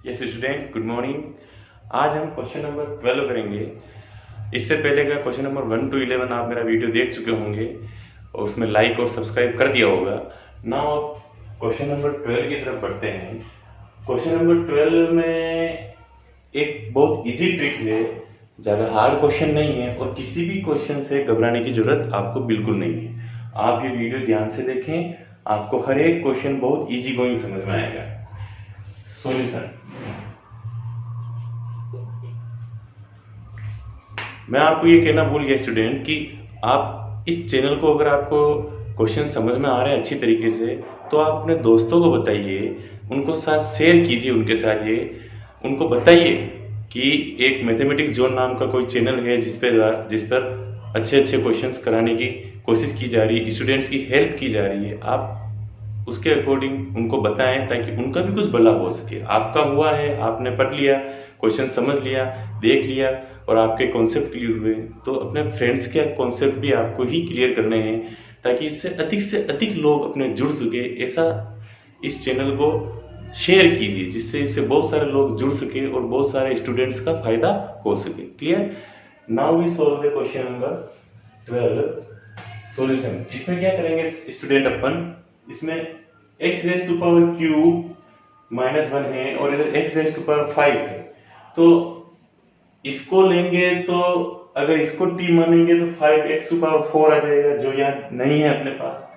Yes student, good morning. आज हम question number 12 करेंगे। इससे पहले का क्वेश्चन नंबर 1 to 11 आप मेरा वीडियो देख चुके होंगे और उसमें लाइक और सब्सक्राइब कर दिया होगा। नाउ क्वेश्चन नंबर 12 की तरफ बढ़ते हैं। क्वेश्चन नंबर 12 में एक बहुत इजी ट्रिक है, ज़्यादा हार्ड क्वेश्चन नहीं है और किसी भी क्वेश्चन से घबराने की जरूरत आपको बिल्कुल नहीं है। आप ये वीडियो ध्यान से देखें, आपको हर एक क्वेश्चन बहुत इजी गोइंग समझ में आएगा। सॉल्यूशन, मैं आपको ये कहना भूल गया स्टूडेंट कि आप इस चैनल को, अगर आपको क्वेश्चन समझ में आ रहे हैं अच्छी तरीके से, तो आप अपने दोस्तों को बताइए, उनको साथ शेयर कीजिए, उनके साथ ये उनको बताइए कि एक मैथमेटिक्स जोन नाम का कोई चैनल है जिस पर अच्छे अच्छे क्वेश्चंस कराने की कोशिश की जा रही है, स्टूडेंट्स की हेल्प की जा रही है। आप उसके अकॉर्डिंग उनको बताएं ताकि उनका भी कुछ भला हो सके। आपका हुआ है, आपने पढ़ लिया, क्वेश्चन समझ लिया, देख लिया और आपके कॉन्सेप्ट क्लियर हुए, तो अपने फ्रेंड्स के कॉन्सेप्ट भी आपको ही क्लियर करने हैं ताकि इससे अधिक लोग अपने जुड़ सके। ऐसा इस चैनल को शेयर कीजिए जिससे इससे बहुत सारे लोग जुड़ सके और बहुत सारे स्टूडेंट्स का फायदा हो सके। Clear? Now we solve the question number 12 solution. इसमें क्या करेंगे स्टूडेंट, अपन इसमें x raise to power cube -1 है और इधर x रेज टू पावर 5 है, तो इसको लेंगे तो अगर इसको t मानेंगे तो 5x टू पावर 4 आ जाएगा, जो यहाँ नहीं है अपने पास।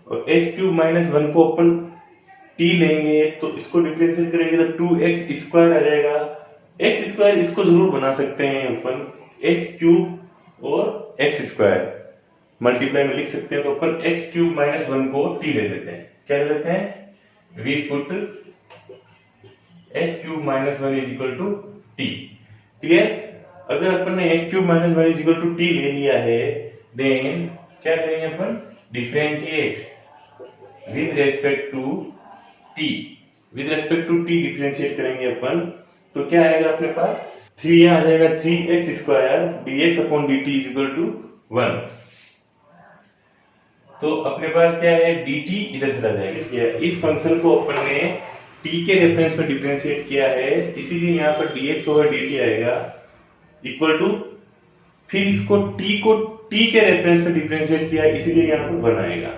और x क्यूब -1 को अपन t लेंगे तो इसको डिफरेंशिएट करेंगे तो 2x स्क्वायर आ जाएगा। x स्क्वायर इसको जरूर बना सकते हैं अपन, x क्यूब और x स्क्वायर मल्टीप्लाई में लिख सकते हैं, तो अपन x क्यूब -1 को t ले लेते हैं। क्या ले लेते हैं? We put x cube -1 is equal to t। Clear? अगर अपन ने x cube -1 is equal to t ले लिया है, देन क्या करेंगे अपन? Differentiate with respect to t। With respect to t differentiate करेंगे अपन, तो क्या आएगा अपने पास? 3 यहाँ आ जाएगा 3x square dx upon dt is equal to 1। तो अपने पास क्या है? dt इधर चला जाएगा। इस फंक्शन को अपन ने t के रेफरेंस में डिफरेंशिएट किया है, इसीलिए यहाँ पर dx ओवर dt आएगा इक्वल टू, फिर इसको t के रेफरेंस में डिफरेंशिएट किया है, इसीलिए यहाँ पर 1 आएगा।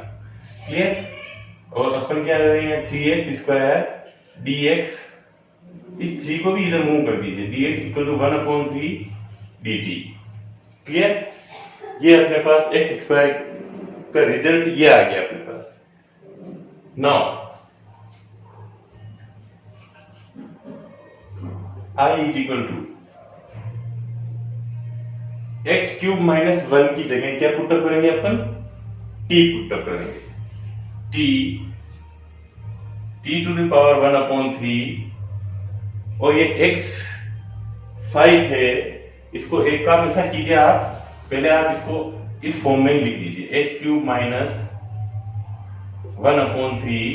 क्लियर? और अपन क्या कर रहे हैं? 3x स्क्वायर dx, इस 3 को भी इधर मूव कर दीजिए, dx equal to 1 upon 3 dt। Clear? ये अपने पास x स्क्वायर का रिजल्ट ये आ गया अपने पास। Now i is equal to x cube -1 की जगह क्या पुटअप करेंगे अपन? t पुटअप करेंगे। t to the power 1 upon 3 और ये x 5 है, इसको एक काम ऐसा कीजिए, आप पहले आप इसको इस फॉर्म में लिख दीजिए, x cube -1 upon 3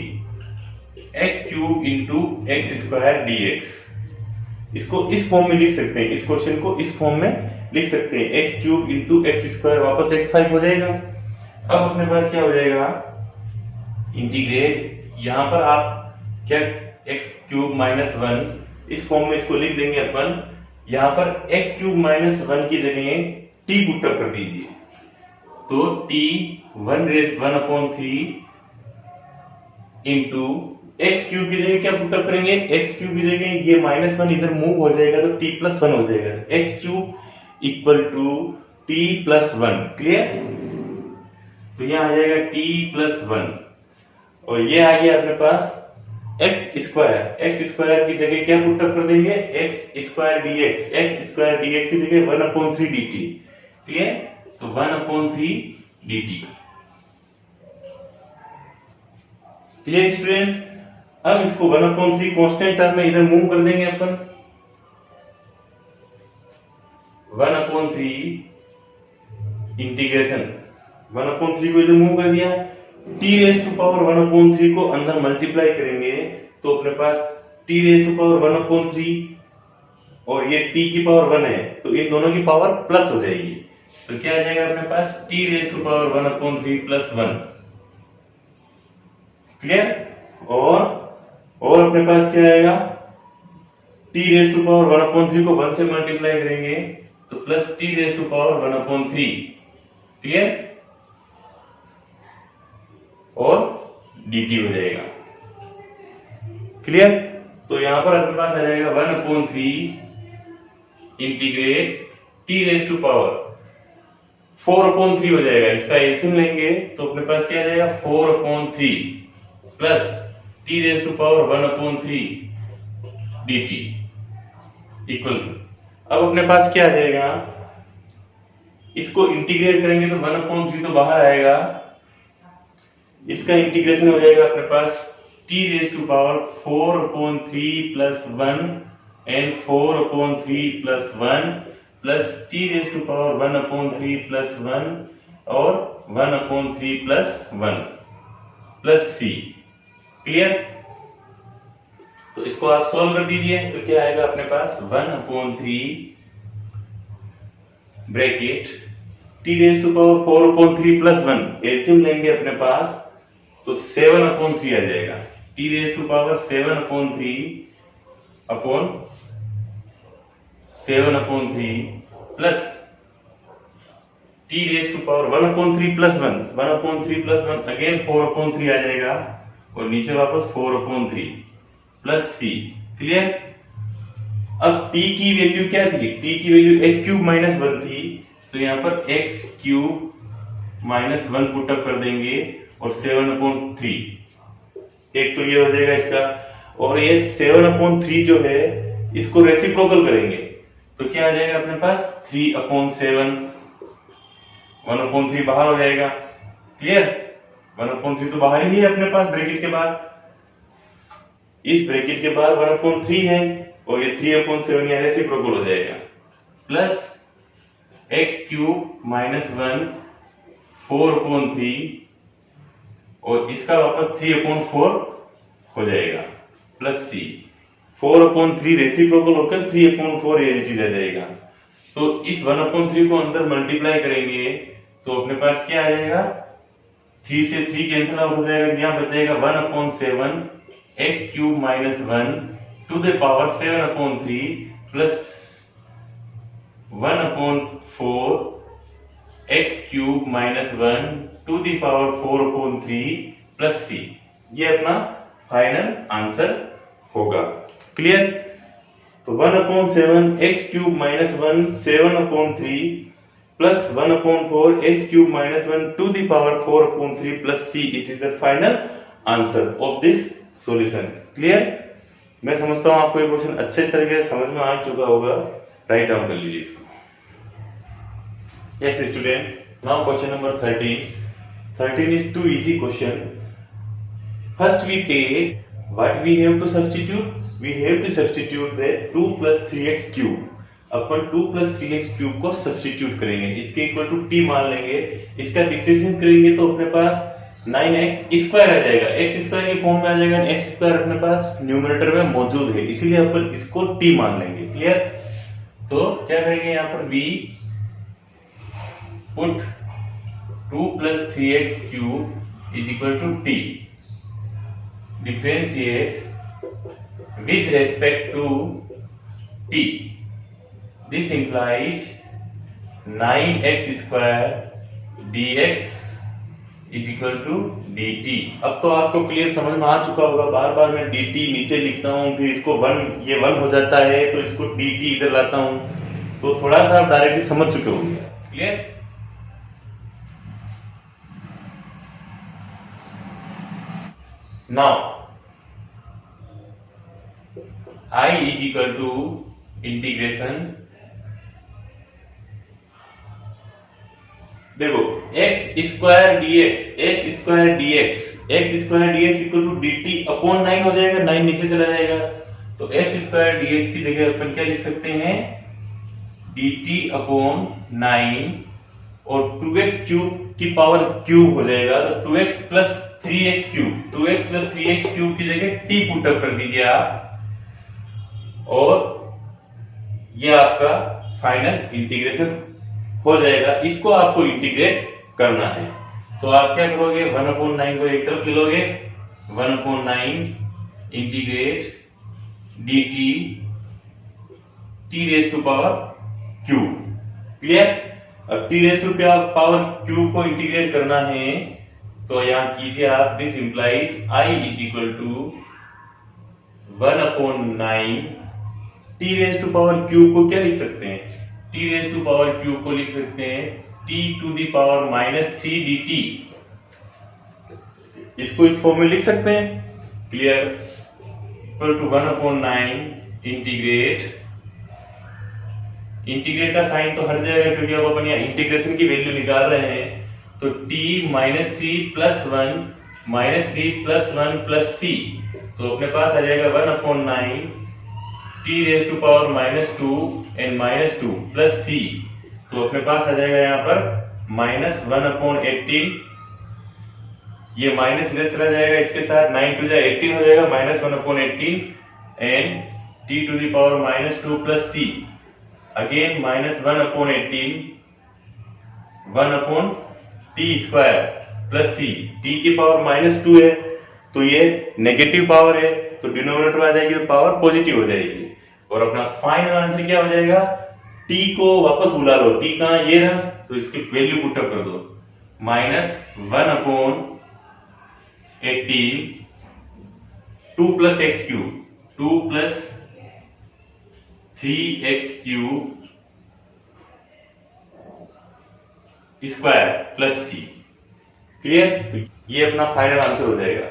x cube into x square dx। इसको इस फॉर्म में लिख सकते हैं, इस क्वेश्चन को इस फॉर्म में लिख सकते हैं, x cube into x square वापस x5 हो जाएगा। अब अपने पास क्या हो जाएगा? इंटीग्रेट, यहां पर आप क्या x क्यूब -1 इस फॉर्म में इसको लिख देंगे अपन, यहां पर x क्यूब -1 की जगह t पुटअप कर दीजिए, तो t 1 upon 3 into x cube की जगह क्या पुटअप करेंगे? एक्स क्यूब की जगह ये -1 इधर मूव हो जाएगा तो t + 1 हो जाएगा, x cube equal to t + 1। Clear? तो यहां आ जाएगा t + 1 और ये आ गया अपने पास x स्क्वायर की जगह क्या पुटअप कर देंगे? x स्क्वायर dx की जगह 1 अपॉन 3 dt। क्लियर? तो 1 अपॉन 3 dt। Clear student? अब इसको 1 अपॉन 3 कांस्टेंट टर्म में इधर मूव कर देंगे अपन, 1 अपॉन 3 इंटीग्रेशन 1 अपॉन 3 को इधर मूव कर दिया, t raise to power 1 upon 3 को अंदर मल्टीप्लाई करेंगे तो अपने पास t raise to power 1 upon 3 और ये t की पावर 1 है, तो इन दोनों की पावर प्लस हो जाएगी, तो क्या आ जाएगा अपने पास? t raise to power 1 upon 3 + 1। Clear? और अपने पास क्या आएगा? टी रेज टू पावर 1/3 को 1 से मल्टीप्लाई करेंगे तो plus T raise to power 1/3। Clear? और dt हो जाएगा। क्लियर? तो यहां पर अपने पास आ जाएगा 1/3 integrate t raise to power 4/3 हो जाएगा। इसका एलसीएम लेंगे तो अपने पास क्या आ जाएगा 4/3 plus T raise to power 1/3 dt equal to, अब अपने पास क्या आ जाएगा, इसको इंटीग्रेट करेंगे तो 1/3 तो बाहर आएगा, इसका इंटीग्रेशन हो जाएगा अपने पास T raise to power 4/3 plus 1 and 4/3 plus 1 plus T raise to power 1/3 plus 1 और 1/3 प्लस 1 प्लस सी। क्लियर? तो इसको आप सॉल्व कर दीजिए तो क्या आएगा अपने पास 1/3 bracket t raise to power 4/3 plus 1 LCM लेंगे अपने पास तो 7/3 आ जाएगा। T raise to power 7/3 upon 7/3 plus T raise to power 1/3 plus 1 1/3 plus 1 again 4/3 आ जाएगा और नीचे वापस 4/3 प्लस सी। क्लियर? अब t की वैल्यू क्या थी? t की वैल्यू x³ माइनस 1 थी तो यहां पर x³ माइनस 1 पुट अप कर देंगे और 7/3 एक तो ये हो जाएगा इसका, और ये 7/3 जो है इसको रेसिप्रोकल करेंगे तो क्या आ जाएगा अपने पास 3/7 1/3 बाहर हो जाएगा। क्लियर? 1/3 तो बाहर ही है अपने पास ब्रैकेट के बाद, इस ब्रैकेट के बाद 1/3 है और ये 3/7 यहाँ रेसिप्रोकल हो जाएगा प्लस x³ माइनस 1 4/3 और इसका वापस 3/4 हो जाएगा प्लस सी। 4/3 रेसिप्रोकल होकर 3/4 एज इट इज आ जाएगा। तो इस 1/3 को अंदर मल्टीप्लाई करेंगे तो अपने पास क्या आ जाएगा 3 से 3 कैंसिल आउट हो जाएगा, यहाँ बच जाएगा 1/7 x³ minus 1 to the power 7/3 plus 1/4 x³ minus 1 to the power 4/3 plus C. ये अपना फाइनल आंसर होगा। क्लियर? तो 1/7 x³ minus 1 7/3 plus 1/4 x³ minus 1 to the power 4/3 plus C, it is the final answer of this solution. Clear? मैं समझता हूं आपको ये question अच्छे तरीके से समझ में आ चुका होगा। राइट डाउन कर लीजिए इसको। Yes student, now question number 13 is too easy question. First we take what we have to substitute. We have to substitute the 2 plus 3x cube. Upon 2 plus 3x cube को substitute करेंगे, इसके equal to t मान लेंगे, इसका differentiate करेंगे तो अपने पास 9x square आ जाएगा, x स्क्वायर के फॉर्म में आ जाएगा, x स्क्वायर अपने पास न्यूमरेटर में मौजूद है इसीलिए अपन इसको t मान लेंगे। क्लियर? तो क्या करेंगे यहाँ पर b put 2 plus 3x cube is equal to t. Differentiate with respect to t. This implies 9x square dx is equal to dt. अब तो आपको क्लियर समझ में आ चुका होगा, बार बार मैं dt नीचे लिखता हूँ फिर इसको 1 ये 1 हो जाता है तो इसको dt इधर लाता हूँ, तो थोड़ा सा आप डायरेक्टली समझ चुके होंगे। Clear? Now I is equal to integration, देखो x square dx equal to dt upon 9 हो जाएगा, 9 नीचे चला जाएगा तो x स्क्वायर dx की जगह अपन क्या लिख सकते हैं dt अपॉन 9 और 2x क्यूब की पावर क्यूब हो जाएगा तो 2x plus 3x cube, 2x plus 3x cube की जगह t पुट अप कर दीजिए आप और ये आपका फाइनल इंटीग्रेशन हो जाएगा। इसको आपको इंटीग्रेट करना है तो आप क्या करोगे 1/9 को एक तरफ ले लोगे, 1/9 integrate dt T raise to power Q. Clear? अब T raise to power Q को इंटीग्रेट करना है तो यहां कीजिए आप, this implies I is equal to 1/9। T raise to power Q को क्या लिख सकते हैं? T raise to power Q को लिख सकते हैं T to the power -3 dt। इसको इस फॉर्म में लिख सकते हैं। क्लियर? इक्वल टू 1/9 इंटीग्रेट का साइन तो हट जाएगा क्योंकि अब अपन यहाँ इंटीग्रेशन की वैल्यू निकाल रहे हैं। तो t -3 प्लस c, तो अपने पास आ जाएगा 1/9 T raise to power -2 and -2 plus c, तो अपने पास आ जाएगा यहाँ पर -1/18। ये माइनस इधर चला जाएगा, इसके साथ 9 टू 18 हो जाएगा, -1/18 and t to the power -2 plus c again -1/18 1/t² plus c। t की पावर -2 है तो ये नेगेटिव पावर है, तो डिनोमिनेटर में आ जाएगी तो पावर पॉजिटिव हो जाएगी। और अपना फाइनल आंसर क्या हो जाएगा? t को वापस बुला लो, t कहां? ये रहा, तो इसकी वैल्यू पुटअप कर दो, -1/18 2 plus x cube 2 plus 3x³ square plus c। Clear? तो ये अपना फाइनल आंसर हो जाएगा।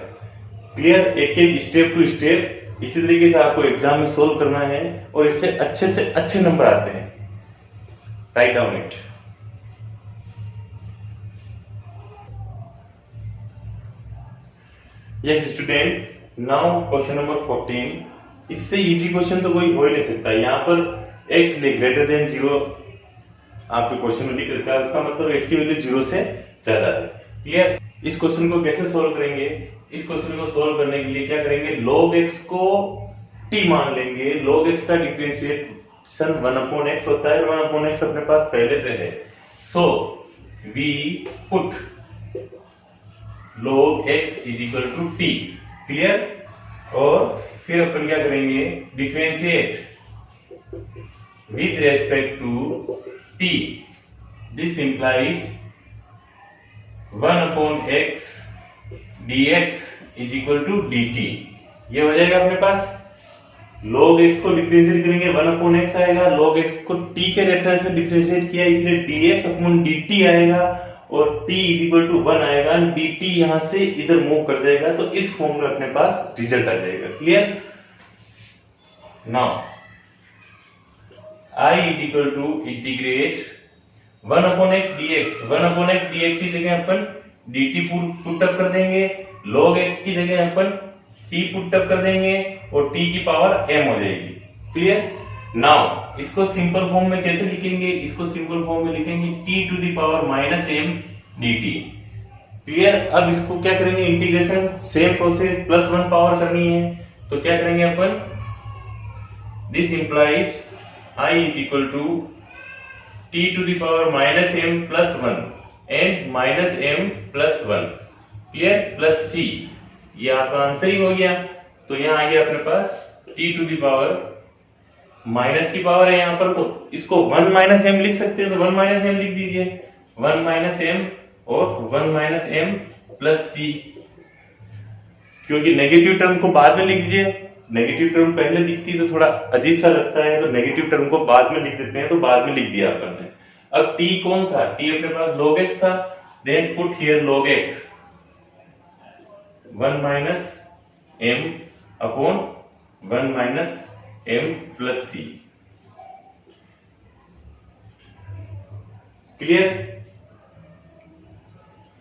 क्लियर? एक एक स्टेप टू स्टेप इसी तरीके से आपको एग्जाम में सोल्व करना है और इससे अच्छे नंबर आते हैं। Right down it. Yes student, now question number 14। इससे इजी क्वेश्चन तो कोई हो ही नहीं सकता। यहाँ पर x ग्रेटर देन 0 आपके क्वेश्चन में लिख रखा है, उसका मतलब x की वैल्यू 0 से ज्यादा है। क्लियर? इस क्वेश्चन को कैसे सोल्व करेंगे? इस क्वेश्चन को सोल्व करने के लिए क्या करेंगे? log x को t मान लेंगे। log x का डिफरेंशिएशन 1/x होता है, 1/x अपने पास पहले से है। So we put log x is equal to t। Clear? और फिर अपन क्या करेंगे? Differentiate with respect to t। This implies 1/x dx is equal to dt। ये हो जाएगा अपने पास। log x को डिफरेंशिएट करेंगे 1/x आएगा, log x को t के रेफरेंस में डिफरेंशिएट किया इसलिए dx/dt आएगा और t इज इक्वल टू 1 आएगा, dt यहां से इधर मूव कर जाएगा, तो इस फॉर्म में अपने पास रिजल्ट आ जाएगा। Clear? Now I is equal to integrate 1/x dx। 1/x dx की जगह अपन dt पुट अप कर देंगे, log x की जगह अपन t पुट अप कर देंगे और t की पावर m हो जाएगी। क्लियर? नाउ इसको सिंपल फॉर्म में कैसे लिखेंगे? इसको सिंपल फॉर्म में लिखेंगे t to the power -m dt। Clear? अब इसको क्या करेंगे? इंटीग्रेशन सेम प्रोसेस +1 पावर करनी है, तो क्या करेंगे अपन? This implies I is equal to t to the power -m plus 1 and -m plus 1। Clear? Plus c। ये आपका आंसर ही हो गया। तो यहाँ आ गया अपने पास t to the power minus की पावर है यहाँ पर, तो इसको 1 - m लिख सकते हैं, तो 1 - m लिख दीजिए। 1 - m और 1 - m प्लस c, क्योंकि नेगेटिव टर्म को बाद में लिख दीजिए। नेगेटिव टर्म पहले दिखती तो थोड़ा अजीब सा लगता है, तो नेगेटिव टर्म को बाद में लिख देते हैं, तो बाद में लिख दिया अपन ने। अब t कौन था? t अपने पास log x था, then put here log x 1 - m upon 1 - m plus c। Clear?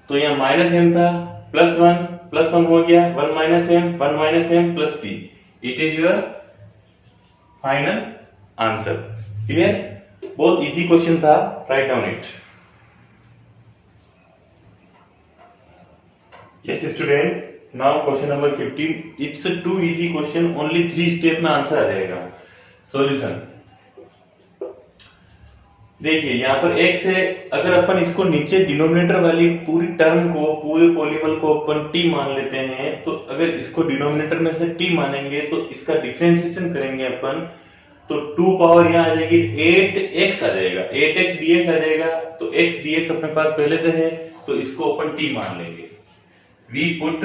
तो यहाँ -m था, +1 हो गया, 1 - m plus c। It is your final answer. Clear? बहुत इजी क्वेश्चन था। Write down it. Yes student, now question number 15। It's a too easy question, only 3 step में answer आ जाएगा। सॉल्यूशन देखिए, यहाँ पर x है, अगर अपन इसको नीचे डिनोमिनेटर वाली पूरी टर्म को, पूरे पॉलीमल को अपन t मान लेते हैं, तो अगर इसको डिनोमिनेटर में से t मानेंगे तो इसका डिफरेंशिएशन करेंगे अपन तो 2 पावर यहाँ आ जाएगी 8x आ जाएगा, 8x dx आ जाएगा। तो x dx अपने पास पहले से है तो इसको अपन t मान लेंगे। We put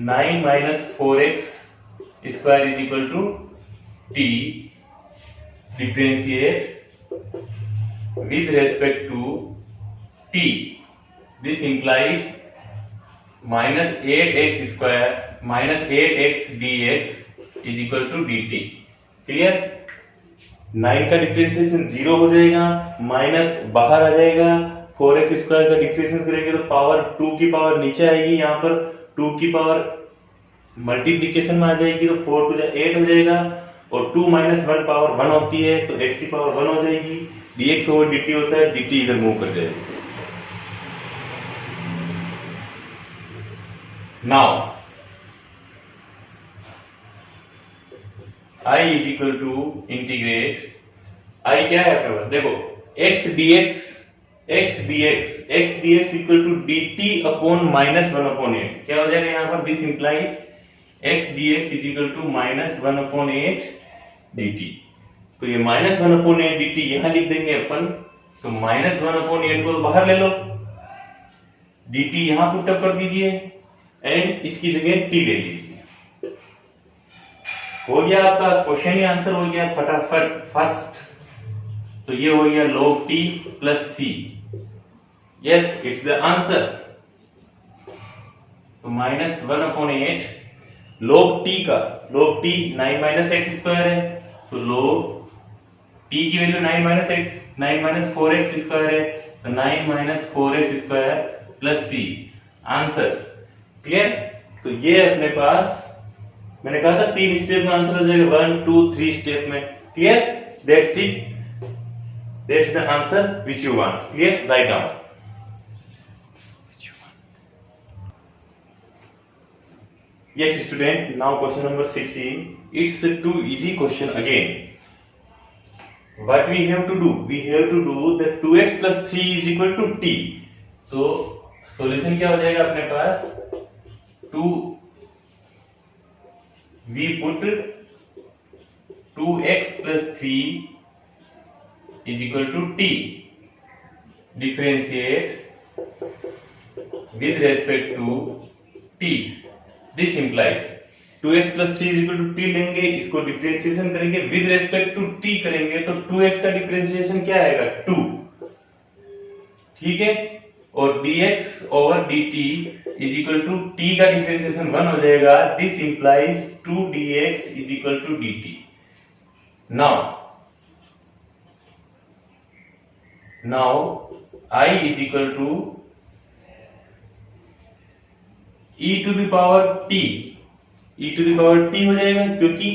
9 minus 4x square is equal to t, differentiate with respect to t। This implies minus 8x square minus 8x dx is equal to dt। Clear? 9 का डिफरेंशिएशन 0 हो जाएगा, माइनस बाहर आ जाएगा, 4x स्क्वायर का differentiation करेंगे तो power 2 की power नीचे आएगी, यहाँ पर 2 की पावर मल्टीप्लीकेशन में आ जाएगी तो 4 टू 8 हो जाएगा, और 2 माइनस 1 पावर 1 होती है तो x की पावर 1 हो जाएगी, dx ओवर dt होता है, dt इधर मूव कर जाएगा। Now I is equal to integrate, I क्या है अपने पास, देखो x dx equal to dt upon minus 1 upon 8। क्या हो जाएगा यहाँ पर? This implies x dx is equal to minus 1 upon 8 dt। तो ये माइनस 1 अपॉन 8 dt यहां लिख देंगे अपन, तो माइनस 1 अपॉन 8 को बाहर ले लो, dt यहां पुट अप कर दीजिए एंड इसकी जगह t ले लीजिए। हो गया आपका क्वेश्चन ही आंसर हो गया फटाफट फर्स्ट। तो ये हो गया log t plus c। Yes, it's the answer. तो माइनस 1 अपॉन 8 log t का, log t 9 minus x square है, तो log t की वैल्यू 9 माइनस 4x स्क्वायर है, तो 9 minus 4x square plus c answer. Clear? तो ये अपने पास मैंने कहा था 3 स्टेप में आंसर हो जाएगा, 1 2 3 स्टेप में। Clear? That's it, that's the answer which you want. Clear? Write down. Yes student, now question number 16. It's too easy question again. What we have to do? We have to do that 2x plus 3 is equal to t. तो solution क्या हो जाएगा अपने पास? 2 we put 2x plus 3 is equal to t. Differentiate with respect to t. This implies 2x plus 3 is equal to t लेंगे, इसको differentiation करेंगे with respect to t करेंगे, तो 2x का डिफरेंशिएशन क्या आएगा? 2। ठीक है? और dx over dt is equal to t का डिफरेंशिएशन 1 हो जाएगा। This implies 2 dx is equal to dt। Now I is equal to e to the power t, e to the power t हो जाएगा, क्योंकि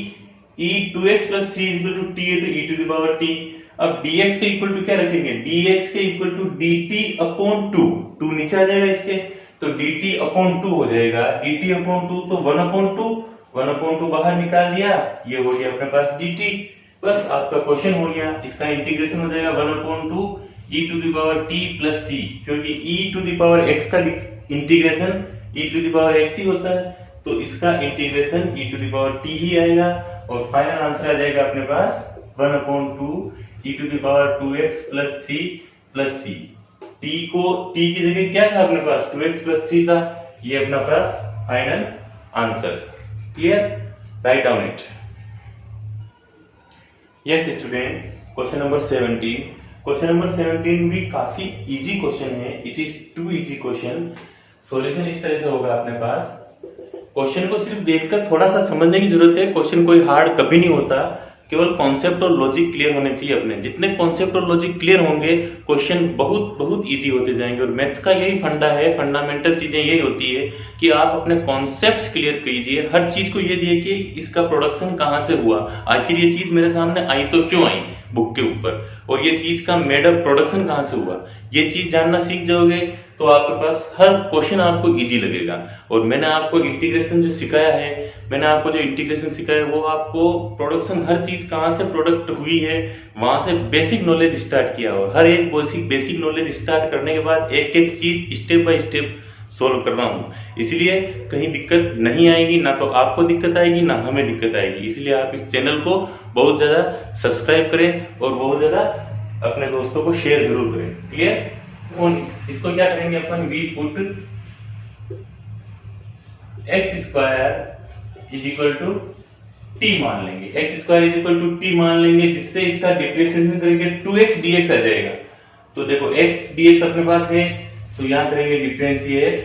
e 2x plus 3 is equal to t है, तो e to the power t। अब dx के equal to क्या रखेंगे? dx के इक्वल टू dt अपॉन 2, 2 नीचे आ जाएगा इसके, तो dt अपॉन 2 हो जाएगा, dt अपॉन 2 तो 1 अपॉन 2, 1 अपॉन 2 बाहर निकाल दिया, ये हो गया अपने पास dt। बस आपका क्वेश्चन हो गया, इसका इंटीग्रेशन हो जाएगा 1 upon 2 e to the power t plus c, क्योंकि e to the power x का integration e to the power x ही होता है, तो इसका integration e to the power t ही आएगा, और फाइनल आंसर आ जाएगा अपने पास 1 upon 2 e to the power 2x plus 3 plus c। t की जगह क्या था अपने पास? 2x प्लस 3 था, ये अपना पास final answer. Clear? Write down it. Yes student, question number 17। Question number 17 भी काफी इजी क्वेश्चन है, it is too easy question. Solution इस तरह से होगा अपने पास, क्वेश्चन को सिर्फ देखकर थोड़ा सा समझने की जरूरत है, क्वेश्चन कोई हार्ड कभी नहीं होता, केवल कॉन्सेप्ट और लॉजिक क्लियर होने चाहिए अपने। जितने कॉन्सेप्ट और लॉजिक क्लियर होंगे क्वेश्चन बहुत बहुत इजी होते जाएंगे, और मैथ्स का यही फंडा है, फंडामेंटल चीजें यही होती है कि आप अपने कॉन्सेप्ट्स क्लियर कीजिए, हर चीज को ये देखिए इसका प्रोडक्शन कहाँ से हुआ, आखिर ये चीज मेरे सामने आई तो क्यों आई बुक के ऊपर, और ये चीज का मेडअप प्रोडक्शन कहाँ से हुआ, ये चीज जानना सीख जाओगे तो आपके पास हर क्वेश्चन आपको इजी लगेगा। और मैंने आपको इंटीग्रेशन जो सिखाया है, वो आपको प्रोडक्शन हर चीज कहाँ से प्रोडक्ट हुई है वहां से बेसिक नॉलेज स्टार्ट किया, और हर एक बेसिक नॉलेज स्टार्ट करने के बाद एक एक चीज स्टेप बाय स्टेप सोल्व कर रहा हूँ, इसलिए कहीं दिक्कत नहीं आएगी, ना तो आपको दिक्कत आएगी ना हमें दिक्कत आएगी। इसलिए आप इस चैनल को बहुत ज़्यादा सब्सक्राइब करें और बहुत ज़्यादा अपने दोस्तों को शेयर जरूर करें। क्लियर? इसको क्या करेंगे अपन, we put X square is equal to T मान लेंगे, X square is equal to T मान लेंगे, जिससे इसका डिफरेंशिएशन करेंगे 2x dx आ जाएगा। तो देखो x dx अपने पास है, तो यहां करेंगे differentiate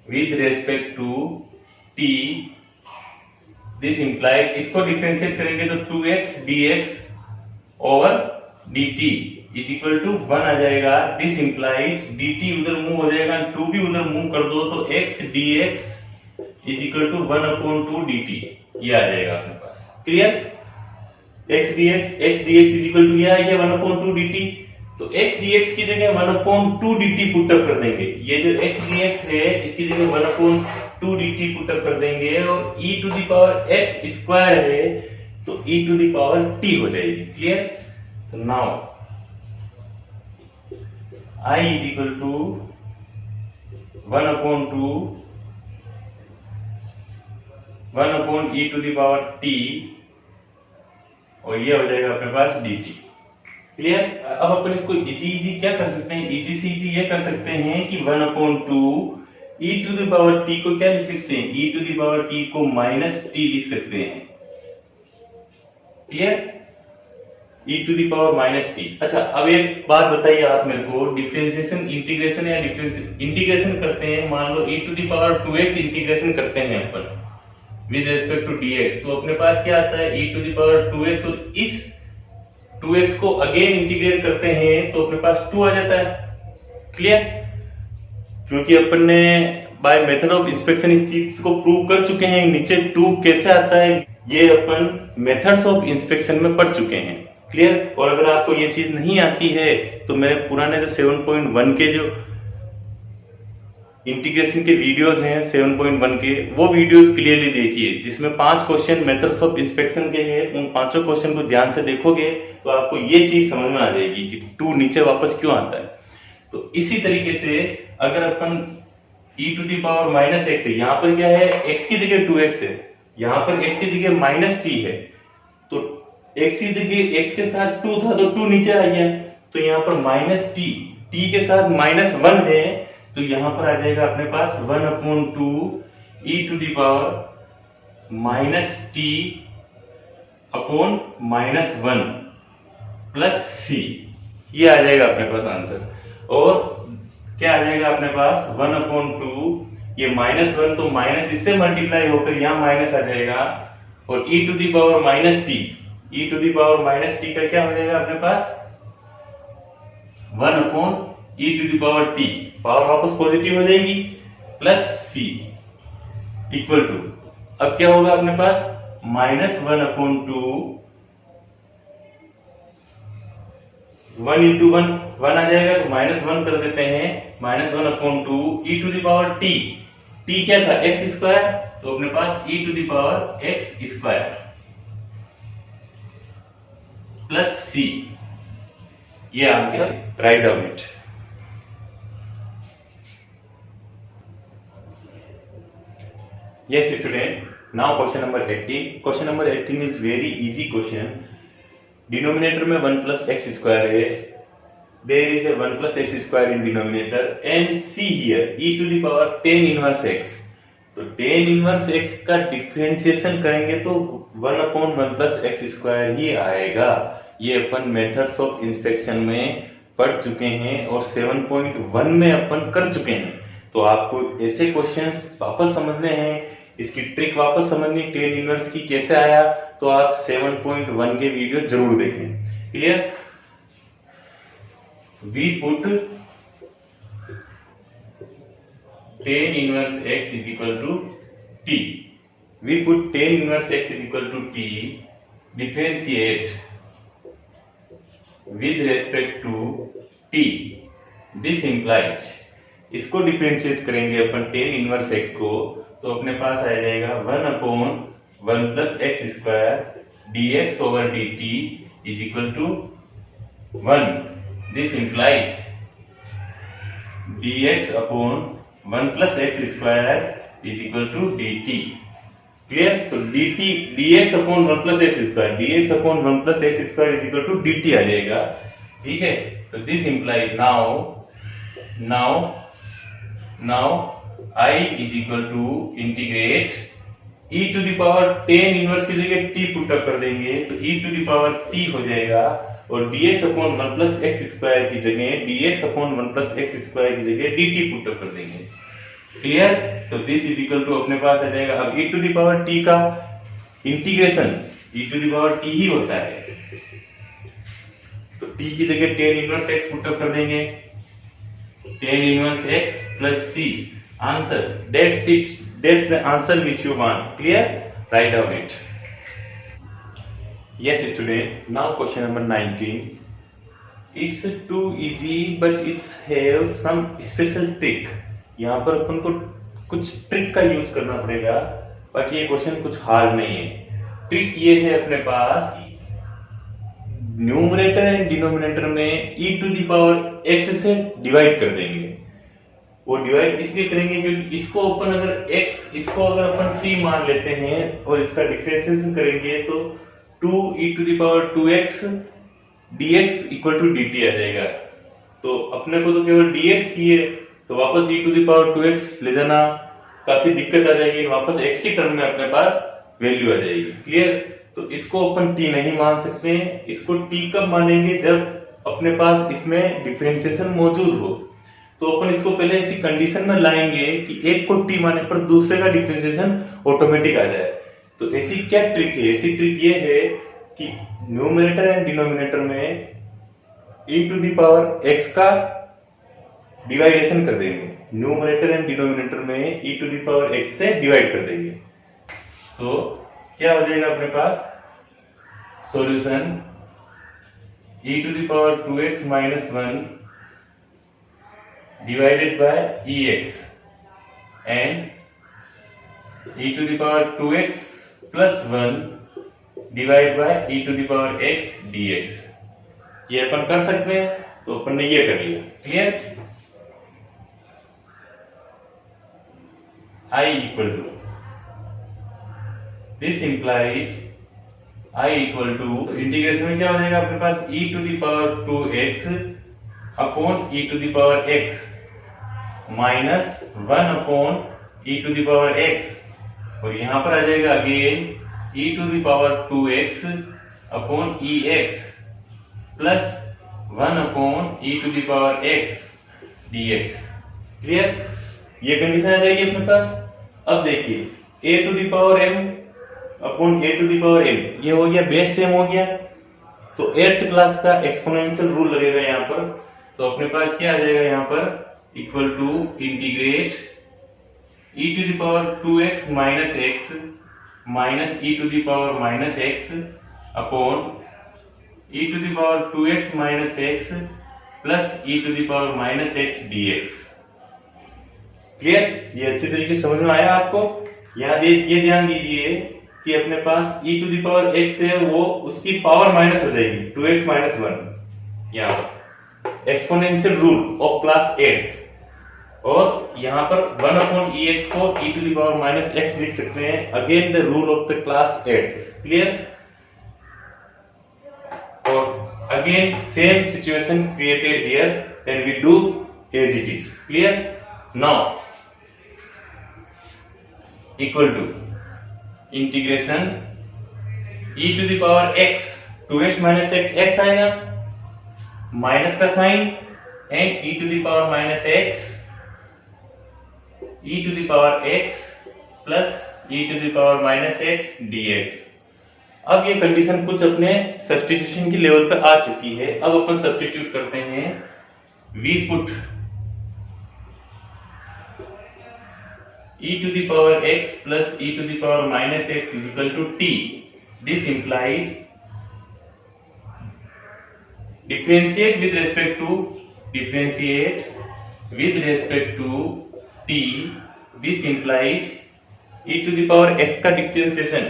with respect to t, this implies, इसको डिफरेंशिएट करेंगे तो 2x dx over dt is equal to 1 आ जाएगा। दिस इंप्लाइज dt उधर मूव हो जाएगा, 2 भी उधर मूव कर दो तो x dx is equal to 1/2 dt, ये आ जाएगा अपने पास। Clear? x dx is equal to ये आ गया 1/2 dt, तो x dx की जगह 1/2 dt पुट अप कर देंगे। ये जो x dx है इसकी जगह 1/2 dt पुट अप कर देंगे, और e to the power x square है तो e to the power t हो जाएगी। क्लियर? तो now I is equal to 1 e to the power t, और ये हो जाएगा अपने पास dt। क्लियर? अब अपन इसको इजी क्या कर सकते हैं, इजी से इजी ये कर सकते हैं कि 1/2 e to the power t को क्या लिख सकते हैं, e to the power t को -t लिख सकते हैं। Clear? e to the power -t। अच्छा, अब एक बात बताइए आप मेरे को, डिफरेंशिएशन इंटीग्रेशन या इंटीग्रेशन करते हैं, मान लो e to the power 2x integration करते हैं अपन विद रेस्पेक्ट टू dx, तो अपने पास क्या आता है e to the power 2x, और इस 2x को अगेन इंटीग्रेट करते हैं तो अपने पास 2 आ जाता है। क्लियर? क्योंकि अपन ने बाय मेथड ऑफ इंस्पेक्शन इस चीज को प्रूव कर चुके हैं, नीचे 2 कैसे आता है ये अपन मेथड्स ऑफ इंस्पेक्शन में पढ़ चुके हैं। क्लियर? और अगर आपको ये चीज नहीं आती है तो मेरे पुराने जो 7.1 के जो इंटीग्रेशन के वीडियोस हैं 7.1 के, वो वीडियोस क्लियरली देखिए, जिसमें 5 क्वेश्चन मेथड्स ऑफ इंस्पेक्शन के हैं। उन 5 क्वेश्चन को ध्यान से देखोगे तो आपको ये चीज समझ में आ जाएगी कि 2 नीचे वापस क्यों आता है। तो इसी तरीके से अगर अपन e to the power -x है, यहाँ पर क्या है, x की जगह 2x है, यहाँ पर x की जगह -t है, तो x की जगह x के साथ 2 था तो 2 नीचे आ गया, तो यहाँ पर -t के साथ -1 है, तो यहां पर आ जाएगा अपने पास 1/2 e to the power -t upon -1 plus c, ये आ जाएगा अपने पास आंसर। और क्या आ जाएगा अपने पास 1/2, ये -1 तो माइनस इससे मल्टीप्लाई होकर यहां माइनस आ जाएगा, और e to the power -t, e to the power -t का क्या हो जाएगा अपने पास 1/e to the power t, power वापस पॉजिटिव हो जाएगी, प्लस c इक्वल टू, अब क्या होगा अपने पास -1/2, 1 into 1 आ जाएगा, तो -1 कर देते हैं, -1/2 e to the power t, t क्या था x स्क्वायर, तो अपने पास e to the power x square plus c, ये answer, write down it. Yes student, now question number 18. Question number 18 is very easy question. Denominator में 1 plus x square है, there is a 1 plus x square in denominator, and see here e to the power tan inverse x, तो tan inverse x का differentiation करेंगे तो 1/1 plus x square ही आएगा। ये अपन methods of inspection में पढ़ चुके हैं और 7.1 में अपन कर चुके हैं, तो आपको ऐसे क्वेश्चंस वापस समझने हैं, इसकी ट्रिक वापस समझनी, टेन इनवर्स की कैसे आया, तो आप 7.1 के वीडियो जरूर देखें। Clear? We put tan inverse x is equal to t, we put tan inverse x is equal to t, differentiate with respect to t, this implies, इसको डिफरेंशिएट करेंगे अपन टेन इनवर्स x को, तो अपने पास आ जाएगा 1/1 plus x square dx over dt is equal to 1, this implies dx upon 1 plus x square is equal to D T. Clear? तो D T dx upon 1 plus x square, dx upon 1 plus x square is equal to D T आ जाएगा। ठीक है, तो this imply now I is equal to integrate e to the power 10 inverse की जगह t put up कर देंगे तो e to the power t हो जाएगा, और dx upon 1 plus x square की जगह dx upon 1 plus x square की जगह dt पुट अप कर देंगे। क्लियर? तो दिस इज इक्वल टू अपने पास आ जाएगा। अब e to the power t का integration e to the power t ही होता है, तो t की जगह 10 इनवर्स x पुट अप कर देंगे, 10 inverse x plus c answer, that's it, that's the answer which you want. Clear? Write down it. Yes student, now question number 19. It's too easy but it have some special trick. यहाँ पर अपन को कुछ trick का use करना पड़ेगा, बाकी ये question कुछ हार्ड नहीं है। ट्रिक ये है, अपने पास न्यूमरेटर एंड डिनोमिनेटर में e to the power x से डिवाइड कर देंगे। वो डिवाइड इसलिए करेंगे क्योंकि इसको अपन अगर अपन t मान लेते हैं और इसका डिफरेंशिएशन करेंगे तो 2e to the power 2x dx equal to dt आ जाएगा। तो अपने को तो केवल dx ही है, तो वापस e to the power 2x ले जाना काफी दिक्कत आ जाएगी, वापस x की टर्म में अपने पास वैल्यू आ जाएगी। क्लियर? तो इसको अपन t नहीं मान सकते हैं, इसको t कब मानेंगे? जब अपने पास इसमें डिफरेंशिएशन मौजूद हो। तो अपन इसको पहले ऐसी कंडीशन में लाएंगे कि एक को t माने पर दूसरे का डिफरेंशिएशन ऑटोमेटिक आ जाए। तो ऐसी क्या ट्रिक है? ऐसी ट्रिक ये है कि न्यूमरेटर एंड डिनोमिनेटर में e to the power x का डिवाइडेशन कर देंगे, न्यूमरेटर एंड डिनोमिनेटर में e to the power x से डिवाइड कर देंगे। तो क्या हो जाएगा अपने पास? Solution e to the power 2x minus 1 divided by ex and e to the power 2x plus 1 divided by e to the power x dx। ये अपन कर सकते हैं, तो अपन ने ये कर लिया। क्लियर? I equal to, this implies I equal to, integration में क्या हो जाएगा अपने पास? e to the power 2x upon e to the power x minus 1 upon e to the power x, और यहां पर आ जाएगा again e to the power 2x upon ex plus 1 upon e to the power x dx। Clear? ये condition आ जाएगी अपने पास। अब देखिए a to the power m upon a to the power n, ये हो गया बेस सेम हो गया, तो 8th क्लास का एक्सपोनेंशियल रूल लगेगा यहाँ पर। तो अपने पास क्या आ जाएगा यहाँ पर? Equal to integrate e to the power 2x minus x minus e to the power minus x upon e to the power 2x minus x plus e to the power minus x dx। Clear? ये अच्छी तरीके से समझ में आया आपको? यहाँ ये ध्यान दीजिए कि अपने पास e to the power x है, वो उसकी पावर माइनस हो जाएगी 2x माइनस 1, यहाँ पर एक्सपोनेंशियल रूल ऑफ क्लास 8, और यहाँ पर 1 अपॉन ex को e to the power minus x लिख सकते हैं, again the rule of the class 8। Clear? और again same situation created here, then we do as it is. Clear? Now equal to integration e to the power x 2x minus x आएगा, minus का sign and e to the power minus x e to the power x plus e to the power minus x dx। अब ये condition कुछ अपने substitution की level पे आ चुकी है। अब अपन सब्स्टिट्यूट करते हैं, we put e to the power x plus e to the power minus x is equal to t. This implies differentiate with respect to t. This implies e to the power x का differentiation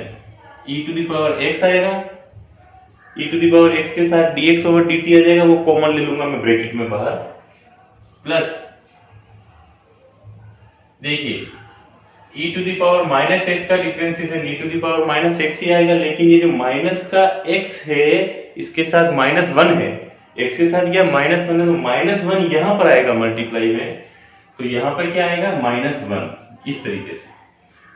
e to the power x आएगा, e to the power x के साथ dx over dt आ जाएगा, वो common ले लूंगा मैं ब्रैकेट में बाहर, प्लस देखिए e to the power minus X का differentiation e to the power minus X ही आएगा, लेकिन ये जो माइनस का x है इसके साथ माइनस वन है, x के साथ क्या माइनस वन है, तो माइनस वन यहां पर आएगा मल्टीप्लाई में, तो यहां पर क्या आएगा माइनस वन, इस तरीके से।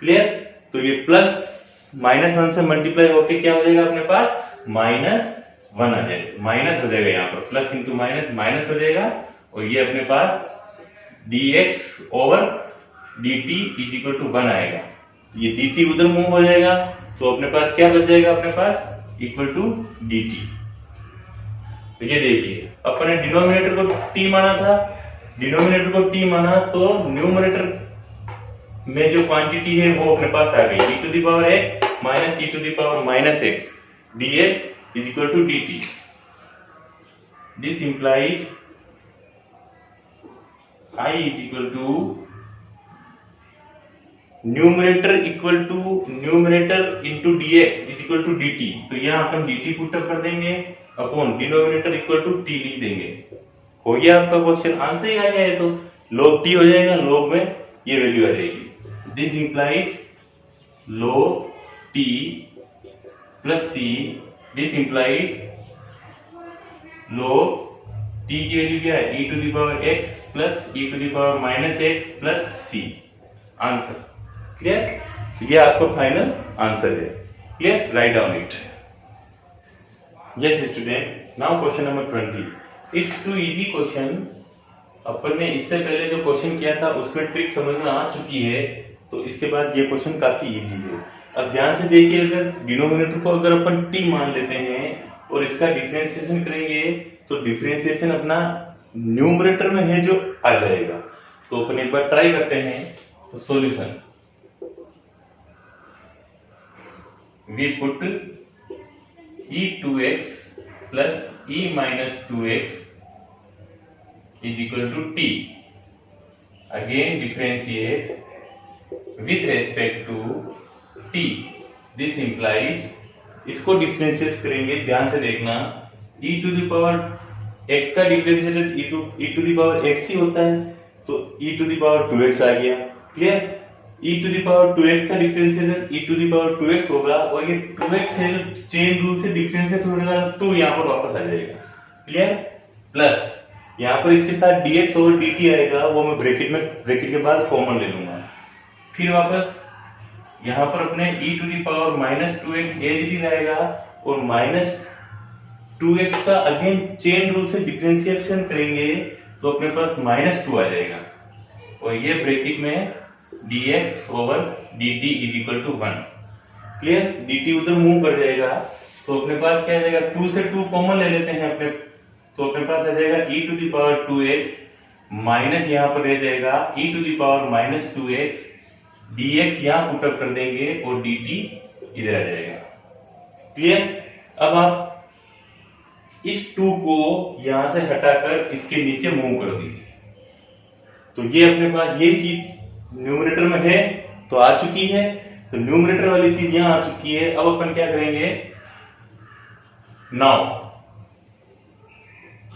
क्लियर? तो ये प्लस माइनस वन से मल्टीप्लाई होके क्या हो जाएगा अपने पास माइनस वन आ जाएगा, माइनस हो जाएगा, यहाँ पर प्लस इंटू माइनस माइनस हो जाएगा, और ये अपने पास dx over dt is equal to one आएगा। ये dt उधर मूव हो जाएगा तो अपने पास क्या बच जाएगा, अपने पास इक्वल टू dt। तो ये देखिए अपने डिनोमिनेटर को t माना था, डिनोमिनेटर को t माना तो न्यूमरेटर में जो क्वांटिटी है वो अपने पास आ गई e to the power x minus e to the power minus x dx is equal to dt। This implies I is equal to numerator equal to numerator into dx is equal to dt। तो यहाँ अपन dt put up कर देंगे upon denominator equal to t लिख देंगे। हो गया आपका क्वेश्चन, आंसर ही आ गया है। तो log t हो जाएगा, log में ये वैल्यू आ जाएगी। This implies log t plus c, this implies log t की वैल्यू क्या है e to the power x plus e to the power minus x plus c। Answer clear? ये आपका फाइनल आंसर है। Clear? Write down it. Yes student, now question number 20। It's too easy question. अपन ने इससे पहले जो question किया था उसमें ट्रिक समझ में आ चुकी है, तो इसके बाद ये क्वेश्चन काफी इजी है। अब ध्यान से देखिए, अगर डिनोमिनेटर को अगर अपन t मान लेते हैं और इसका डिफरेंशिएशन करेंगे तो डिफरेंशिएशन अपना न्यूमरेटर में है जो आ जाएगा। तो अपन एक बार ट्राई करते हैं। तो solution we put e2x plus e minus 2x is equal to t। Again differentiate with respect to t। This implies, इसको डिफरेंशिएट करेंगे, ध्यान से देखना, e to the power x का differentiated e to the power x ही होता है, तो e to the power 2x आ गया। Clear? e to the power 2x का differentiation e to the power 2x होगा, और ये 2x है जो चेन रूल से डिफरेंशिएट होने का 2 यहाँ पर वापस आ जाएगा। क्लियर? प्लस यहाँ पर इसके साथ dx और dt आएगा, वो मैं ब्रैकेट के बाद कॉमन ले लूंगा। फिर वापस यहाँ पर अपने e to the power minus 2x as it is आएगा, और माइनस 2x का अगेन चेन रूल से डिफरेंशिएशन करेंगे तो अपने पास माइनस 2 आ जाएगा, और ये ब्रैकेट में dx over dt is equal to 1। Clear? dt उधर मूव कर जाएगा तो अपने पास क्या आ जाएगा, 2 से 2 कॉमन ले लेते हैं अपने, तो अपने पास आ जाएगा e to the power 2x minus यहाँ पर रह जाएगा e to the power minus 2x, dx यहाँ पुटअप कर देंगे और dt इधर आ जाएगा। क्लियर? अब आप इस 2 को यहां से हटाकर इसके नीचे मूव कर दीजिए, तो ये अपने पास ये चीज न्यूमरेटर में है तो आ चुकी है, तो न्यूमरेटर वाली चीज यहां आ चुकी है। अब अपन क्या करेंगे, now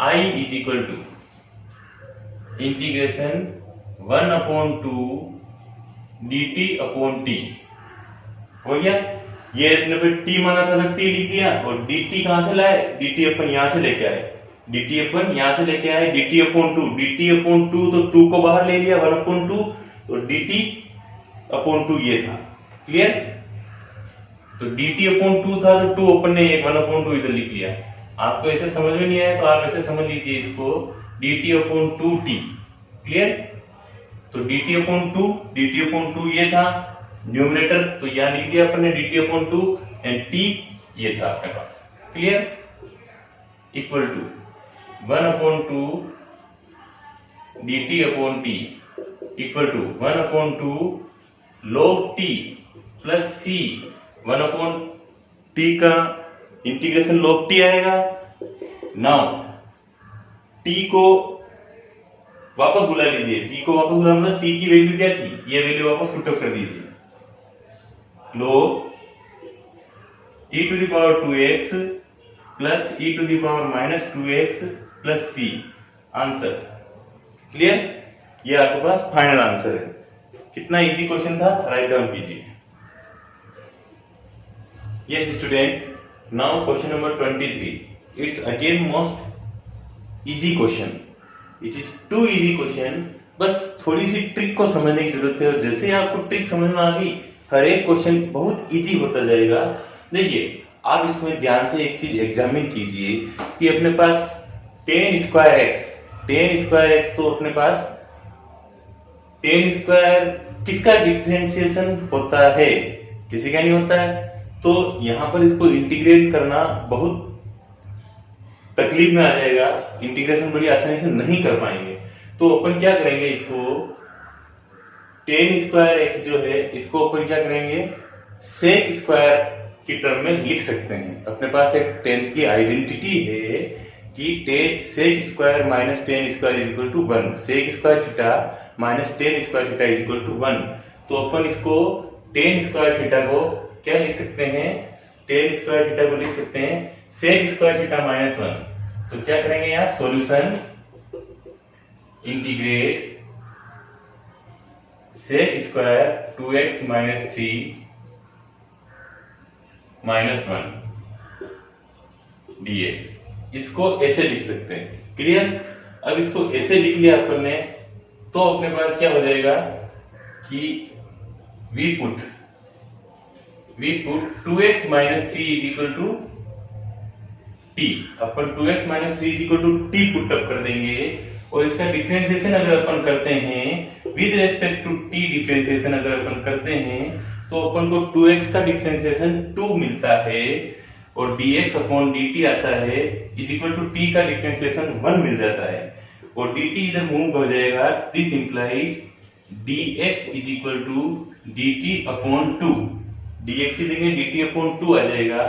I is equal to integration 1/2 dt upon t। हो गया? ये अपने पे t माना था तो t लिख दिया, और dt कहां से लाए, dt अपन यहां से लेके आए, dt अपन यहां से लेके आए, dt अपॉन 2 तो 2 को बाहर ले लिया 1/2, तो dt अपॉन 2 ये था। क्लियर? तो dt अपॉन 2 था तो 2 अपन ने 1/2 इधर लिख लिया। आपको ऐसे समझ में नहीं आया तो आप ऐसे समझ लीजिए इसको, dt अपॉन 2t। क्लियर? तो dt अपॉन 2 ये था न्यूमरेटर, तो यहां लिख दिया अपन ने dt अपॉन 2 एंड t ये था अपने पास। Clear? Equal to 1/2 dt upon t equal to 1/2 log t plus c। 1/t का इंटीग्रेशन log t आएगा। नाउ t को वापस बुला लीजिए, t को वापस बुला, मतलब t की वैल्यू क्या थी, ये वैल्यू वापस पुटअप कर दीजिए, log e to the power 2x plus e to the power minus 2x plus c। Answer clear? ये आपके पास फाइनल आंसर है। कितना इजी क्वेश्चन था, राइट डाउन कीजिए। Yes student, now question number 23। It's again most easy question. It is too easy question, बस थोड़ी सी trick को समझने की जरूरत है। और जैसे आपको ट्रिक समझ में आ गई, हर एक क्वेश्चन बहुत इजी होता जाएगा। देखिए, आप इसमें ध्यान से एक चीज एग्जामिन कीजिए कि अपने पास tan स्क्वायर एक्स, तो अपने पास tan स्क्वायर किसका डिफरेंशिएशन होता है, किसी का नहीं होता है। तो यहां पर इसको इंटीग्रेट करना बहुत तकलीफ में आ जाएगा, इंटीग्रेशन बड़ी आसानी से नहीं कर पाएंगे। तो अपन क्या करेंगे, इसको tan स्क्वायर एक्स जो है इसको अपन क्या करेंगे, सेक स्क्वायर की टर्म में लिख सकते हैं। अपने पास एक टेंथ की आइडेंटिटी है कि sec square minus tan square is equal to 1, sec square theta minus tan square theta is equal to 1। तो अपन इसको टेन स्क्वायर थीटा को क्या लिख सकते हैं, टेन स्क्वायर थीटा को लिख सकते हैं सेक स्क्वायर थीटा माइनस 1। तो क्या करेंगे यहाँ, solution integrate sec square 2x minus 3 minus 1 dx, इसको ऐसे लिख सकते हैं। क्लियर। अब इसको ऐसे लिख लिया अपन ने, तो अपने पास क्या हो जाएगा कि we put 2x minus 3 is equal to t. अपन 2x minus 3 is equal to T put up कर देंगे, और इसका डिफरेंशिएशन अगर अपन करते हैं with respect to t, differentiation अगर अपन करते हैं तो अपन को 2x का डिफरेंशिएशन 2 मिलता है, और dx अपॉन dt आता है इज इक्वल टू t का डिफरेंशिएशन 1 मिल जाता है, और dt इधर मूव हो जाएगा। This implies dx is equal to dt upon 2, dx की जगह dt अपॉन 2 आ जाएगा।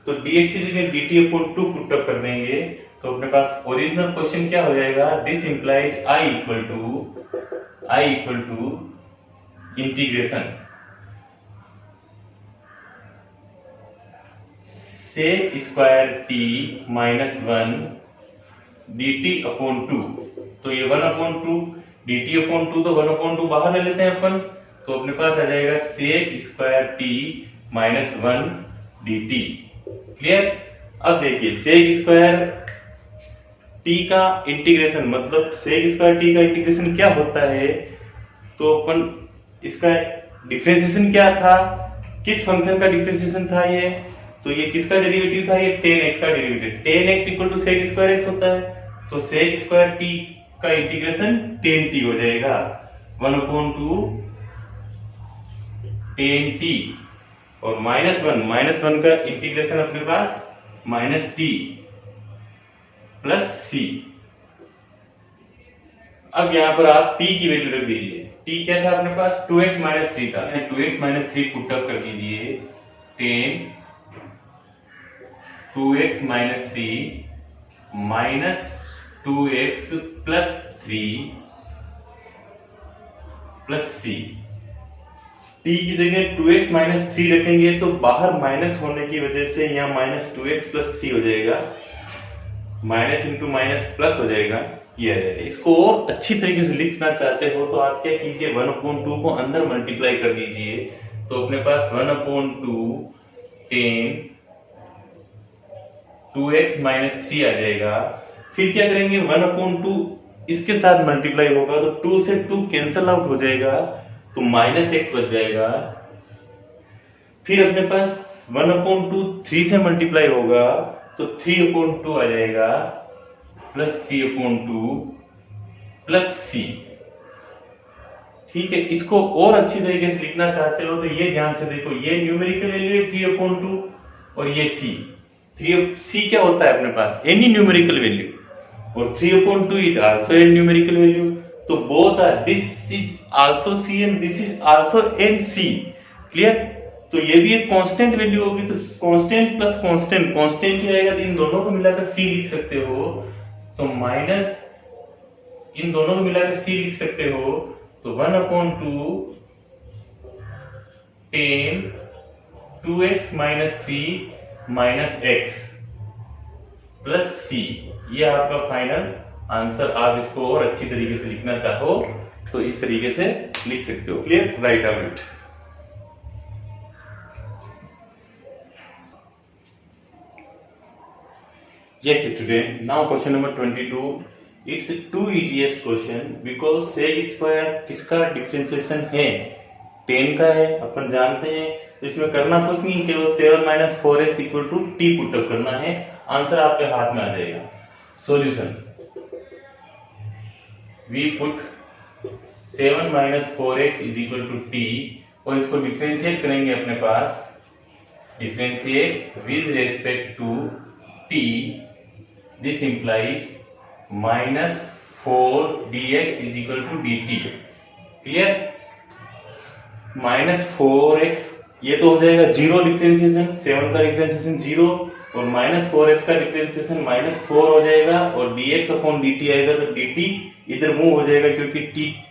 तो dx की जगह dt अपॉन 2 पुटअप कर देंगे, तो अपने पास ओरिजिनल क्वेश्चन क्या हो जाएगा, this implies I equal to integration sec square t minus 1 dt upon 2। तो ये 1 अपॉन 2 dt अपॉन 2, तो 1 अपॉन 2 बाहर ले लेते हैं अपन, तो अपने पास आ जाएगा sec square t minus 1 dt। Clear. अब देखिए, सेक स्क्वायर t का इंटीग्रेशन, मतलब सेक स्क्वायर t का इंटीग्रेशन क्या होता है, तो अपन इसका डिफरेंशिएशन क्या था, किस फंक्शन का डिफरेंशिएशन था ये, तो ये किसका डेरिवेटिव था, ये tan x का derivative. tan x equal to sec square x होता है, तो सेक स्क्वायर t का इंटीग्रेशन tan t हो जाएगा 1/2 tan t, और माइनस वन का इंटीग्रेशन अपने पास माइनस t प्लस c। अब यहां पर आप t की वैल्यू रख दीजिए। t क्या था अपने पास, 2x माइनस 3 था, 2x माइनस 3 पुटअप कर दीजिए, tan 2x minus 3 minus 2x plus 3 plus c। t की जगह 2x माइनस 3 रखेंगे तो बाहर माइनस होने की वजह से यहाँ माइनस 2x प्लस 3 हो जाएगा, माइनस इंटू माइनस प्लस हो जाएगा, ये आ जाएगा। इसको और अच्छी तरीके से लिखना चाहते हो तो आप क्या कीजिए, 1/2 को अंदर मल्टीप्लाई कर दीजिए, तो अपने पास 1/2 tan 2x माइनस 3 आ जाएगा। फिर क्या करेंगे, 1/2 इसके साथ मल्टीप्लाई होगा तो 2 से 2 कैंसल आउट हो जाएगा, तो माइनस x बच जाएगा। फिर अपने पास 1/2 3 से मल्टीप्लाई होगा तो 3/2 आ जाएगा, प्लस 3/2 प्लस c। ठीक है, इसको और अच्छी तरीके से लिखना चाहते हो तो ये ध्यान से देखो, ये न्यूमेरिकल वैल्यू है 3/2 और ये c। 3c क्या होता है अपने पास, एनी न्यूमेरिकल वैल्यू, और 3/2 is also an numerical value. तो both are, this is also c and this is also an c। Clear. तो ये भी एक कांस्टेंट वैल्यू होगी, तो कांस्टेंट प्लस कांस्टेंट, कांस्टेंट ही आएगा, तो इन दोनों को मिलाकर c लिख सकते हो, तो माइनस इन दोनों को मिलाकर c लिख सकते हो, तो 1/2 tan 2x minus 3 minus x plus c। ये आपका फाइनल आंसर। आप इसको और अच्छी तरीके से लिखना चाहो तो इस तरीके से लिख सकते हो। Clear? Write down it. Yes, student. Now question number 22. It's too easiest question because sec square किसका डिफरेंशिएशन है? 10 का है, अपन जानते हैं। तो इसमें करना कुछ नहीं, केवल 7 minus 4x equal to T put up करना है। आंसर आपके हाथ में आ जाएगा। Solution, we put 7 minus 4x is equal to T और इसको डिफरेंशिएट करेंगे अपने पास। Differentiate with respect to T, this implies minus 4 dx is equal to dt। क्लियर? माइनस 4x ये तो हो जाएगा जीरो डिफरेंशिएशन, 7 का डिफरेंशिएशन जीरो और माइनस 4x का डिफरेंशिएशन माइनस 4 हो जाएगा और dx अपॉन dt आएगा तो dt इधर मूव हो जाएगा क्योंकि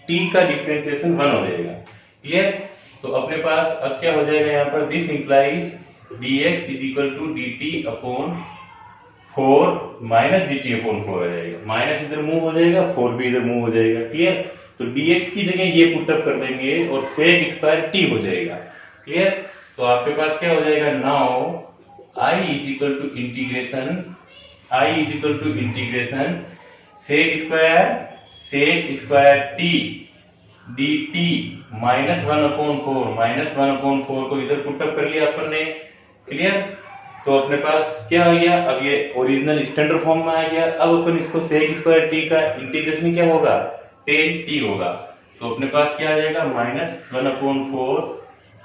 t का डिफरेंशिएशन 1 हो जाएगा। क्लियर? तो अपने पास अब क्या हो जाएगा यहाँ पर, this implies dx is equal to dt upon 4 minus dt upon 4 हो जाएगा। माइनस इधर मूव हो जाएगा, 4 भी इधर मूव हो जाएगा। क्लियर? तो dx की जगह ये पुटअप कर देंगे और sec स्क्वायर t हो जाएगा। क्लियर? तो आपके पास क्या हो जाएगा, now i is equal to integration sec square t dt minus 1/4 को इधर पुटअप कर लिया अपन ने। क्लियर? तो अपने पास क्या आ गया, अब ये ओरिजिनल स्टैंडर्ड फॉर्म में आ गया। अब अपन इसको sec स्क्वायर t का इंटीग्रेशन क्या होगा, tan t होगा। तो अपने पास क्या आ जाएगा, minus 1/4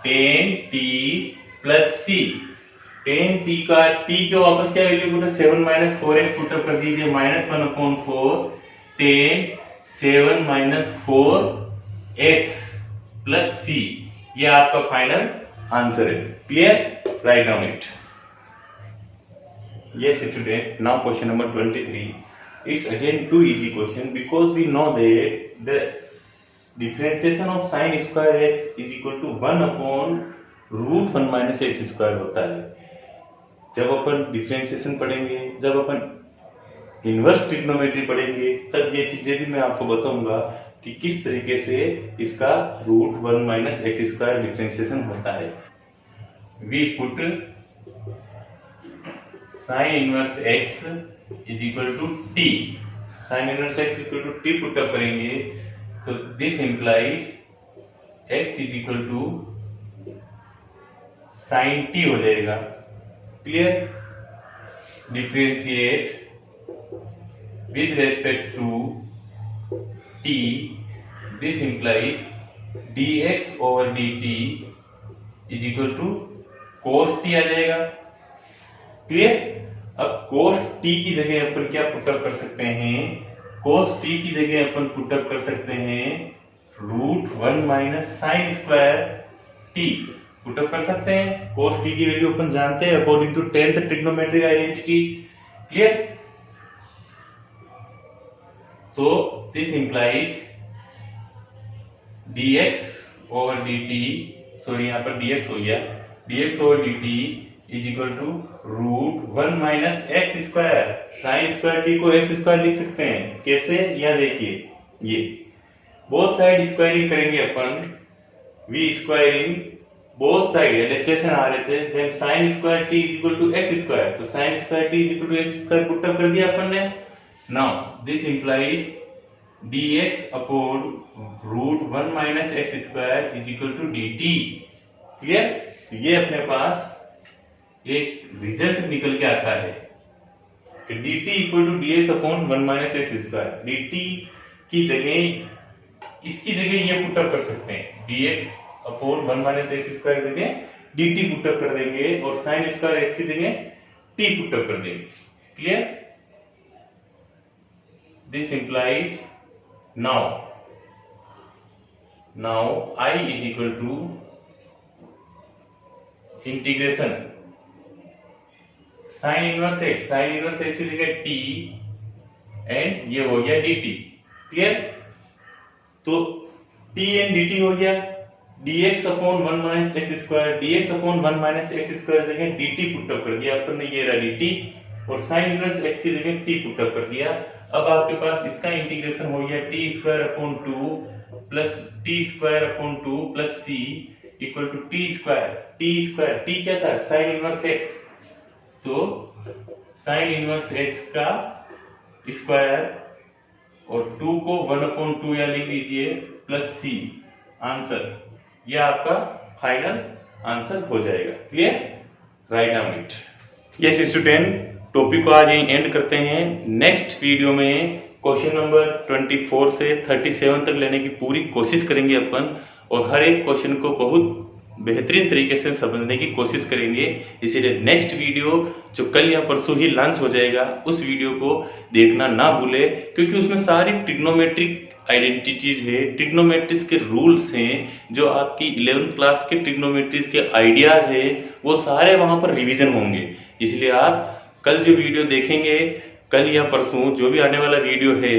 tan t plus c। tan t का t के वापस क्या value put, 7 minus 4x put up कर दीजिए, minus 1/4 tan 7 minus 4x plus c। ये आपका फाइनल आंसर है। Clear? Write down it. Yes, student. Now question number 23. It's again too easy question because we know that the differentiation of sin square x is equal to 1 upon root 1 minus x square होता है। जब अपन differentiation पढ़ेंगे, जब अपन inverse trigonometry पढ़ेंगे, तब ये चीजें भी मैं आपको बताऊंगा कि किस तरीके से इसका root 1 minus x square differentiation होता है। We put sin inverse x is equal to t, sin inverse x equal to t put up करेंगे तो this implies x is equal to sin t हो जाएगा। Clear? Differentiate with respect to t, this implies dx over dt is equal to cos t आ जाएगा। Clear? अब cos t की जगह अपन क्या पुटअप कर सकते हैं, cos t की जगह अपन पुटअप कर सकते हैं root 1 minus sine square t put up कर सकते हैं। cos t की वैल्यू अपन जानते हैं according to 10th trigonometric identity. Clear? तो this implies dx over dt, sorry यहाँ पर dx हो गया, dx over dt is equal to root 1 minus x square. Sine square T को एक्स स्क्वायर लिख सकते हैं। कैसे? यहाँ देखिए, ये बोथ साइड स्क्वायरिंग करेंगे अपन, we squaring both side LHS and RHS, then sine square T is equal to X square. तो sine square T is equal to X square put up कर दिया अपन ने। Now this implies dx upon root 1 minus x square is equal to dt। Clear? ये अपने पास एक result निकल के आता है कि dt equal to dx upon 1 minus x square. dt की जगह, इसकी जगह ये पुटअप कर सकते हैं, dx upon 1 minus x square की जगह dt पुटअप कर देंगे और साइन स्क्वायर x की जगह t पुटअप कर देंगे। Clear? This implies now I is equal to integration sine inverse x की जगह t एंड ये हो गया dt। क्लियर? तो t एंड dt हो गया, dx upon 1 minus x square, dx upon 1 minus x square जगह dt पुटअप कर दिया अपन ने, ये रहा dt, और साइन इनवर्स x की जगह t पुटअप कर दिया। अब आपके पास इसका इंटीग्रेशन हो गया t square upon 2 plus t square upon 2 plus c equal to t square t क्या था साइन इनवर्स एक्स, तो साइन इनवर्स एक्स का स्क्वायर और 2 को 1/2 या लिख दीजिए प्लस सी आंसर, यह आपका फाइनल आंसर हो जाएगा। Clear, write down it. Yes student, topic को आज यहीं एंड करते हैं। नेक्स्ट वीडियो में क्वेश्चन नंबर 24 से 37 तक लेने की पूरी कोशिश करेंगे अपन, और हर एक क्वेश्चन को बहुत बेहतरीन तरीके से समझने की कोशिश करेंगे। इसीलिए नेक्स्ट वीडियो जो कल या परसों ही लॉन्च हो जाएगा, उस वीडियो को देखना ना भूले, क्योंकि उसमें सारी ट्रिग्नोमेट्रिक आइडेंटिटीज है, ट्रिग्नोमेट्रिक्स के रूल्स हैं, जो आपकी 11th क्लास के ट्रिग्नोमेट्रिक्स के आइडियाज है, वो सारे वहां पर रिवीजन होंगे। इसलिए आप कल जो वीडियो देखेंगे, कल या परसों जो भी आने वाला वीडियो है,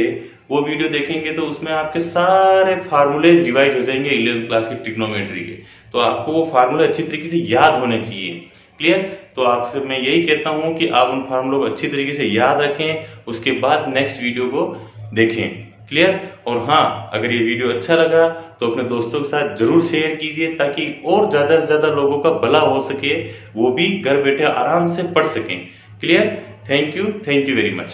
वो वीडियो देखेंगे तो उसमें आपके सारे फार्मूलेज रिवाइज हो जाएंगे 11th क्लास की ट्रिग्नोमेट्री के, तो आपको वो फार्मूले अच्छी तरीके से याद होने चाहिए। क्लियर, तो आपसे मैं यही कहता हूं कि आप उन फार्मूलों को अच्छी तरीके से याद रखें, उसके बाद नेक्स्ट वीडियो को देखें। क्लियर, और हाँ, अगर ये वीडियो अच्छा लगा तो अपने दोस्तों के साथ जरूर शेयर कीजिए, ताकि और ज्यादा से ज्यादा लोगों का भला हो सके, वो भी घर बैठे आराम से पढ़ सकें। Clear, thank you very much.